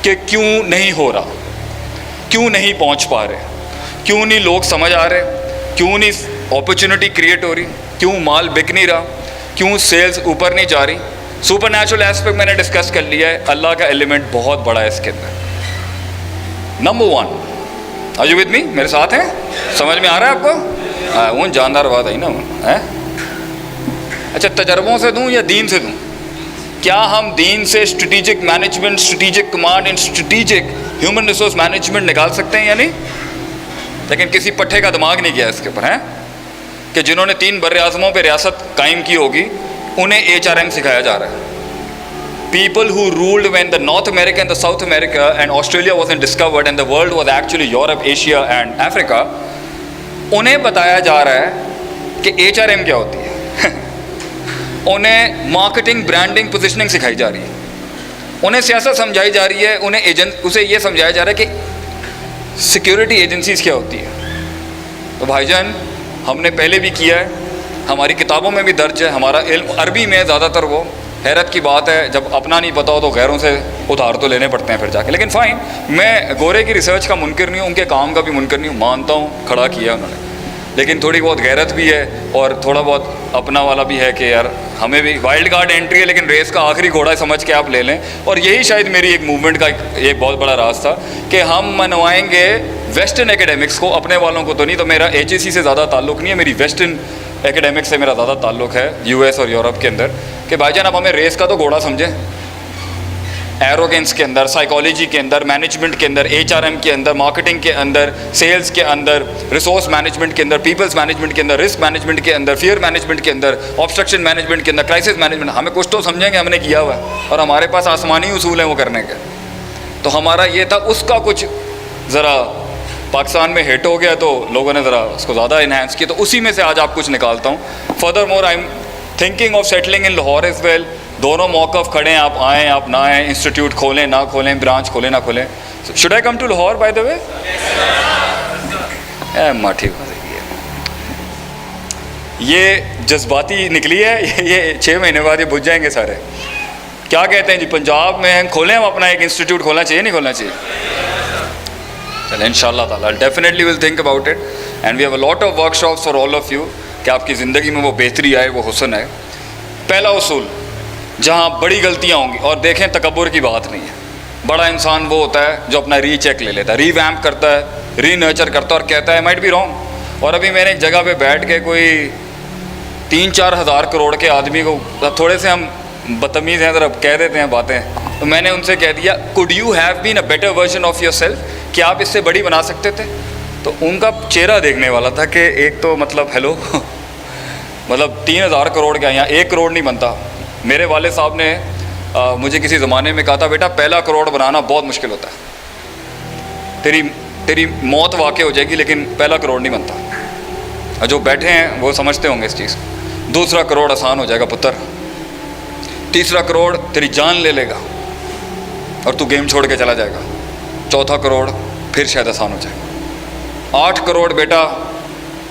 کہ کیوں نہیں ہو رہا, کیوں نہیں پہنچ پا رہے, کیوں نہیں لوگ سمجھ آ رہے, کیوں نہیں اپرچونٹی کریٹ ہو رہی, کیوں مال بک نہیں رہا, کیوں سیلز اوپر نہیں جا رہی. سپر نیچرل ایسپیکٹ میں نے ڈسکس کر لیا ہے, اللہ کا ایلیمنٹ بہت بڑا ہے اس کے اندر. Number 1, are you with me, میرے ساتھ ہیں, سمجھ میں آ رہا ہے آپ کو؟ وہ جاندار بات ہے نا. اچھا, تجربوں سے دوں یا دین سے دوں؟ کیا ہم دین سے strategic management, strategic command and strategic human resource management نکال سکتے ہیں یا نہیں؟ لیکن کسی پٹھے کا دماغ نہیں کیا اس کے اوپر, ہیں کہ جنہوں نے 3 بر اعظموں پہ ریاست قائم کی ہوگی انہیں HRM سکھایا جا رہا ہے. People who ruled when the North America and the South America and Australia wasn't discovered and the world was actually Europe, Asia and Africa, انہیں بتایا جا رہا ہے کہ HRM کیا ہوتی ہے. انہیں مارکیٹنگ, برانڈنگ, پوزیشننگ سکھائی جا رہی ہے, انہیں سیاست سمجھائی جا رہی ہے, انہیں اسے یہ سمجھایا جا رہا ہے کہ سیکیورٹی ایجنسیز کیا ہوتی ہے. تو بھائی جان, ہم نے پہلے بھی کیا ہے, ہماری کتابوں میں بھی درج ہے, ہمارا علم عربی میں زیادہ تر. وہ حیرت کی بات ہے, جب اپنا نہیں پتا ہو تو غیروں سے ادھار تو لینے پڑتے ہیں پھر جا کے. لیکن فائن, میں گورے کی ریسرچ کا منکر نہیں ہوں, ان کے کام کا بھی منکر نہیں ہوں, مانتا ہوں کھڑا کیا انہوں نے, لیکن تھوڑی بہت غیرت بھی ہے اور تھوڑا بہت اپنا والا بھی ہے کہ یار ہمیں بھی وائلڈ کارڈ انٹری ہے, لیکن ریس کا آخری گھوڑا سمجھ کے آپ لے لیں. اور یہی شاید میری ایک موومنٹ کا ایک بہت بڑا راز تھا کہ ہم منوائیں گے ویسٹرن ایکیڈیمکس کو, اپنے والوں کو تو نہیں. تو میرا HAC سے زیادہ تعلق نہیں ہے, میری ویسٹرن ایکیڈیمکس سے میرا زیادہ تعلق ہے, US اور یورپ کے اندر, کہ بھائی جان اب ہمیں ریس کا تو گھوڑا سمجھیں. ایروگنس کے اندر, سائیکالوجی کے اندر, مینجمنٹ کے اندر, HRM کے اندر, مارکیٹنگ کے اندر, سیلز کے اندر, ریسورس مینجمنٹ کے اندر, پیپلز مینجمنٹ کے اندر, رسک مینجمنٹ کے اندر, فیئر مینجمنٹ کے اندر, آبسٹرکشن مینجمنٹ کے اندر, کرائسس مینجمنٹ. ہمیں کچھ تو سمجھیں گے ہم نے کیا ہوا ہے, اور ہمارے پاس آسمانی اصول ہیں وہ کرنے کے. تو ہمارا یہ تھا, اس کا کچھ ذرا پاکستان میں ہٹ ہو گیا تو لوگوں نے ذرا اس کو زیادہ انہینس کیا, تو اسی میں سے آج آپ کچھ نکالتا ہوں. Furthermore I am thinking of settling in Lahore as well. دونوں موقف کھڑے ہیں, آپ آئیں آپ نہ آئیں, انسٹیٹیوٹ کھولیں نہ کھولیں, برانچ کھولیں نہ کھولیں. Should I come to Lahore by the way? ٹھیک ہے. یہ جذباتی نکلی ہے, یہ 6 مہینے بعد یہ بجھ جائیں گے سارے. کیا کہتے ہیں جی, پنجاب میں ہم کھولیں, ہم اپنا ایک انسٹیٹیوٹ کھولنا چاہیے نہیں کھولنا چاہیے؟ چلیں ان شاء اللہ تعالیٰ definitely will think about it, and we have a lot of workshops for all of you, کہ آپ کی زندگی میں وہ بہتری آئے, وہ حسن آئے. پہلا اصول, جہاں بڑی غلطیاں ہوں گی, اور دیکھیں تکبر کی بات نہیں ہے, بڑا انسان وہ ہوتا ہے جو اپنا ری چیک لے لیتا ہے, ری ویمپ کرتا ہے, ری نرچر کرتا ہے, اور کہتا ہے مائٹ بی رانگ. اور ابھی میں نے ایک جگہ پہ بیٹھ کے کوئی 3-4 ہزار کروڑ کے آدمی کو, تھوڑے سے ہم بدتمیز ہیں ذرا کہہ دیتے ہیں باتیں, تو میں نے ان سے کہہ دیا could you have been a better version of yourself, کہ آپ اس سے بڑی بنا سکتے تھے. تو ان کا چہرہ دیکھنے والا تھا کہ ایک تو مطلب ہیلو مطلب 3000 کروڑ کا, یہاں 1 کروڑ نہیں بنتا. میرے والد صاحب نے مجھے کسی زمانے میں کہا تھا, بیٹا پہلا کروڑ بنانا بہت مشکل ہوتا ہے, تیری موت واقع ہو جائے گی لیکن پہلا کروڑ نہیں بنتا. اور جو بیٹھے ہیں وہ سمجھتے ہوں گے اس چیز کو. 2 کروڑ آسان ہو جائے گا پتر, 3 کروڑ تیری جان لے لے گا اور تو گیم چھوڑ کے چلا جائے گا, 4 کروڑ پھر شاید آسان ہو جائے گا, 8 کروڑ بیٹا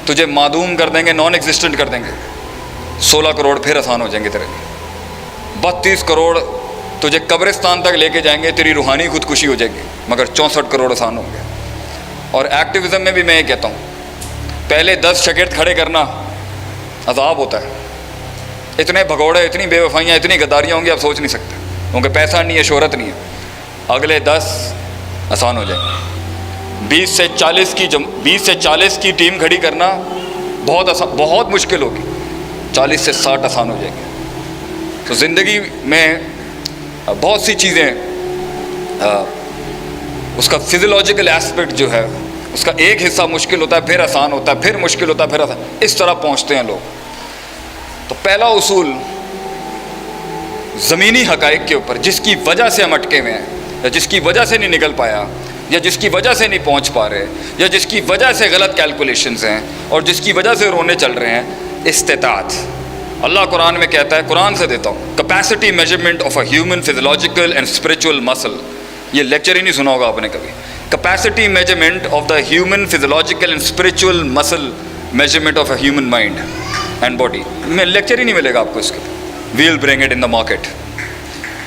تجھے معدوم کر دیں گے, نان ایگزسٹنٹ کر دیں گے, 16 کروڑ پھر آسان ہو جائیں گے تیرے لیے, 32 کروڑ تجھے قبرستان تک لے کے جائیں گے, تیری روحانی خودکشی ہو جائے گی, مگر 64 کروڑ آسان ہوں گے. اور ایکٹیویزم میں بھی میں یہ کہتا ہوں, پہلے 10 شاگرد کھڑے کرنا عذاب ہوتا ہے, اتنے بھگوڑے, اتنی بے وفائیاں, اتنی غداریاں ہوں گی آپ سوچ نہیں سکتے, کیونکہ پیسہ نہیں ہے, شہرت نہیں ہے. اگلے 10 آسان ہو جائیں. 20 سے 40 کی ٹیم کھڑی کرنا بہت مشکل ہوگی, 40 سے 60 آسان ہو جائیں گے. تو زندگی میں بہت سی چیزیں, اس کا فزیولوجیکل ایسپیکٹ جو ہے, اس کا ایک حصہ مشکل ہوتا ہے, پھر آسان ہوتا ہے, پھر مشکل ہوتا ہے, پھر آسان, اس طرح پہنچتے ہیں لوگ. تو پہلا اصول زمینی حقائق کے اوپر, جس کی وجہ سے ہم اٹکے ہوئے ہیں, یا جس کی وجہ سے نہیں نکل پایا, یا جس کی وجہ سے نہیں پہنچ پا رہے, یا جس کی وجہ سے غلط کیلکولیشنز ہیں, اور جس کی وجہ سے رونے چل رہے ہیں, استطاعت. اللہ قرآن میں کہتا ہے, قرآن سے دیتا ہوں, capacity measurement of a human physiological and spiritual مسل. یہ لیکچر ہی نہیں سنا ہوگا آپ نے کبھی. Capacity measurement of the human physiological and spiritual muscle measurement of a human mind and body. میں لیکچر ہی نہیں ملے گا آپ کو اس کے. We'll bring it in the market.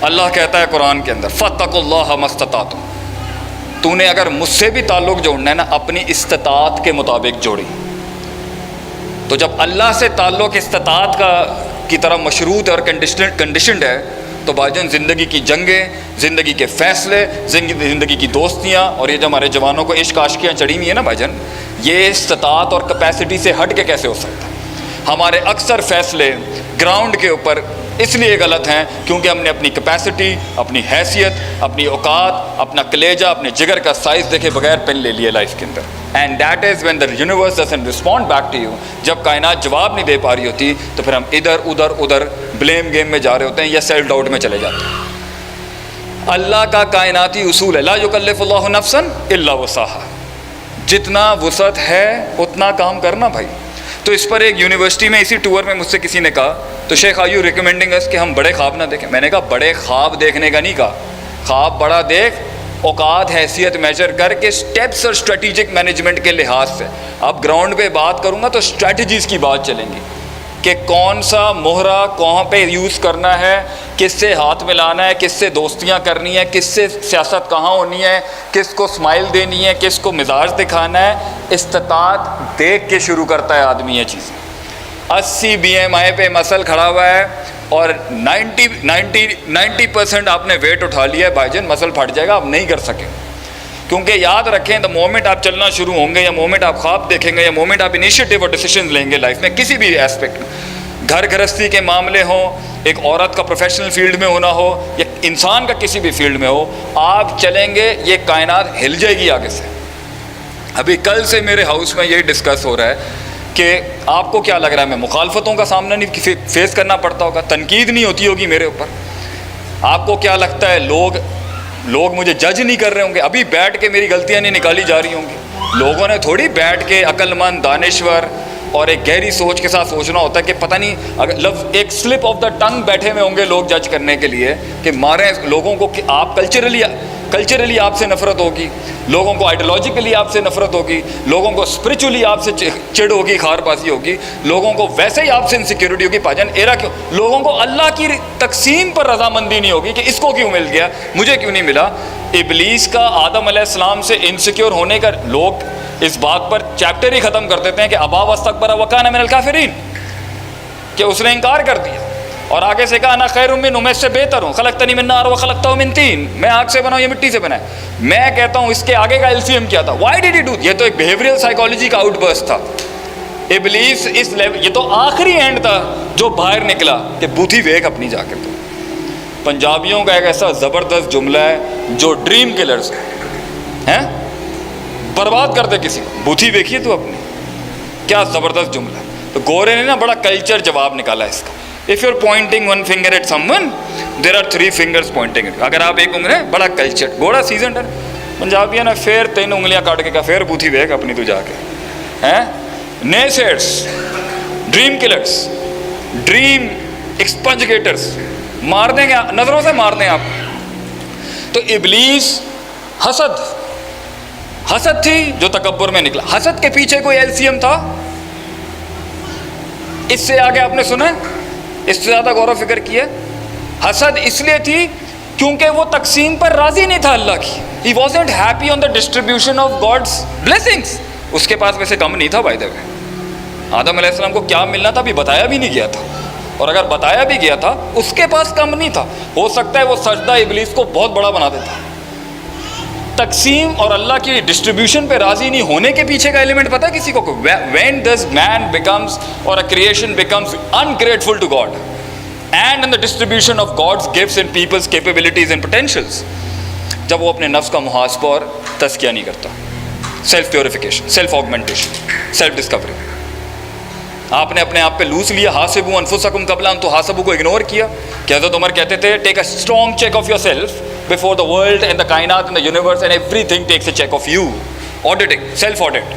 Allah کہتا ہے قرآن کے اندر فاتقوا اللہ ما استطعتم، تو نے اگر مجھ سے بھی تعلق جوڑنا ہے نا اپنی استطاعت کے مطابق جوڑی. تو جب اللہ سے تعلق استطاعت کی طرح مشروط ہے اور کنڈیشنڈ ہے تو بھائی جان زندگی کی جنگیں، زندگی کے فیصلے، زندگی کی دوستیاں اور یہ جو ہمارے جوانوں کو عشق عاشقیاں چڑھی ہوئی ہیں نا بھائی جان، یہ استطاعت اور کیپیسٹی سے ہٹ کے کیسے ہو سکتا ہے؟ ہمارے اکثر فیصلے گراؤنڈ کے اوپر اس لیے غلط ہیں کیونکہ ہم نے اپنی کیپیسٹی، اپنی حیثیت، اپنی اوقات، اپنا کلیجہ، اپنے جگر کا سائز دیکھے بغیر پن لے لیے لائف کے اندر. And that is when the universe doesn't respond back to you. جب کائنات جواب نہیں دے پا رہی ہوتی تو پھر ہم ادھر بلیم گیم میں جا رہے ہوتے ہیں یا سیلف ڈاؤٹ میں چلے جاتے ہیں. اللہ کا کائناتی اصول ہے لا یکلف اللہ نفسا الا وسعها، جتنا وسعت ہے اتنا کام کرنا بھائی. تو اس پر ایک یونیورسٹی میں اسی ٹور میں مجھ سے کسی نے کہا تو شیخ آر یو ریکمینڈنگ اس کہ ہم بڑے خواب نہ دیکھیں؟ میں نے کہا بڑے خواب دیکھنے کا نہیں کہا، خواب بڑا دیکھ اوقات حیثیت میجر کر کے سٹیپس اور اسٹریٹجک مینجمنٹ کے لحاظ سے. اب گراؤنڈ پہ بات کروں گا تو اسٹریٹجیز کی بات چلیں گی کہ کون سا مہرہ کہاں پہ یوز کرنا ہے، کس سے ہاتھ ملانا ہے، کس سے دوستیاں کرنی ہے، کس سے سیاست کہاں ہونی ہے، کس کو اسمائل دینی ہے، کس کو مزاج دکھانا ہے. استطاعت دیکھ کے شروع کرتا ہے آدمی یہ چیز. 80 BMI پہ مسل کھڑا ہوا ہے اور 90% آپ نے ویٹ اٹھا لیا ہے بھائی جان، مسل پھٹ جائے گا، آپ نہیں کر سکیں. کیونکہ یاد رکھیں دا مومنٹ آپ چلنا شروع ہوں گے یا مومنٹ آپ خواب دیکھیں گے یا مومنٹ آپ انیشیٹو اور ڈیسیشنز لیں گے لائف میں کسی بھی ایسپیکٹ میں، گھر گھرستی کے معاملے ہوں، ایک عورت کا پروفیشنل فیلڈ میں ہونا ہو یا انسان کا کسی بھی فیلڈ میں ہو، آپ چلیں گے یہ کائنات ہل جائے گی آگے سے. ابھی کل سے میرے ہاؤس میں یہی ڈسکس ہو رہا ہے کہ آپ کو کیا لگ رہا ہے میں مخالفتوں کا سامنا نہیں فیس کرنا پڑتا ہوگا، تنقید نہیں ہوتی ہوگی میرے اوپر؟ آپ کو کیا لگتا ہے لوگ مجھے جج نہیں کر رہے ہوں گے؟ ابھی بیٹھ کے میری غلطیاں نہیں نکالی جا رہی ہوں گی. لوگوں نے تھوڑی بیٹھ کے عقل مند، دانشور اور ایک گہری سوچ کے ساتھ سوچنا ہوتا ہے کہ پتہ نہیں اگر لفظ ایک سلپ آف دا ٹنگ بیٹھے ہوئے ہوں گے لوگ جج کرنے کے لیے کہ ماریں لوگوں کو کہ آپ کلچرلی آپ سے نفرت ہوگی، لوگوں کو آئیڈیالوجیکلی آپ سے نفرت ہوگی، لوگوں کو اسپرچولی آپ سے چڑ ہوگی، خار بازی ہوگی، لوگوں کو ویسے ہی آپ سے انسیکیورٹی ہوگی. بھاجن ایرا کیوں؟ لوگوں کو اللہ کی تقسیم پر رضامندی نہیں ہوگی کہ اس کو کیوں مل گیا مجھے کیوں نہیں ملا. ابلیس کا آدم علیہ السلام سے انسیکیور ہونے کا لوگ اس بات پر چیپٹر ہی ختم کر دیتے ہیں کہ ابا واستکبر وکان من الکافرین، کہ اس نے انکار کر دیا اور آگے سے کہا انا خیر منہ، میں اس سے بہتر ہوں، خلقتنی من نار وخلقتہ من طین، میں آگ سے بنا ہوں یہ مٹی سے بنا ہے. میں کہتا ہوں اس کے آگے کا LCM کیا تھا؟ Why did he do? یہ تو ایک بیہیویئرل سائیکالوجی کا آؤٹ برسٹ تھا. ابلیس اس لیول، یہ تو آخری اینڈ تھا جو باہر نکلا کہ بوتھی ویک اپنی جا کے. تو پنجابیوں کا ایک ایسا زبردست جملہ ہے جو ڈریم کلرز ہیں، برباد کر دے کسی کو، بوتھی ویکھیے تو اپنی. کیا زبردست جملہ ہے. تو گورے نے نا بڑا کلچر جواب نکالا اس کا. If you're pointing one finger at someone, there are 3 fingers pointing at you. اگر آپ ایک انگلی، بڑا کلچر گوڑا سیزنڈ ہے. پنجابیوں نے پھر 3 انگلیاں کاٹ کے کہا پھر بوتھی ویک اپنی تو جا کے ہیں. نیسیٹس، ڈریم کلرز، ڈریم ایکسپنجگیٹرز مار دیں گے، نظروں سے مار دیں آپ. تو ابلیس حسد تھی جو تکبر میں نکلا. حسد کے پیچھے کوئی LCM تھا؟ اس سے آگے آپ نے سنا ہے؟ اس سے زیادہ غور و فکر کیا؟ حسد اس لیے تھی کیونکہ وہ تقسیم پر راضی نہیں تھا اللہ کی. He wasn't happy on the distribution of God's blessings. اس کے پاس ویسے کم نہیں تھا بائی دا وے. آدم علیہ السلام کو کیا ملنا تھا ابھی بتایا بھی نہیں گیا تھا، اور اگر بتایا بھی گیا تھا اس کے پاس کم نہیں تھا. ہو سکتا ہے وہ سجدہ ابلیس کو بہت بڑا بنا دیتا. تقسیم اور اللہ کی ڈسٹریبیوشن پہ راضی نہیں ہونے کے پیچھے کا ایلیمنٹ پتہ ہے کسی کو؟ when does man becomes or a creation becomes ungrateful to God and in the distribution of God's gifts and people's capabilities and potentials. جب وہ اپنے نفس کا محاسبہ اور تزکیہ نہیں کرتا، self purification, self augmentation, self Discovery. آپ نے اپنے آپ پہ لوس لیا، حاسبوا انفسکم قبل ان تحاسبوا کو اگنور کیا. کہ حضرت عمر کہتے تھے take a strong check of your self before the world and the kainat and the universe and everything takes a check of you. Auditing, self audit.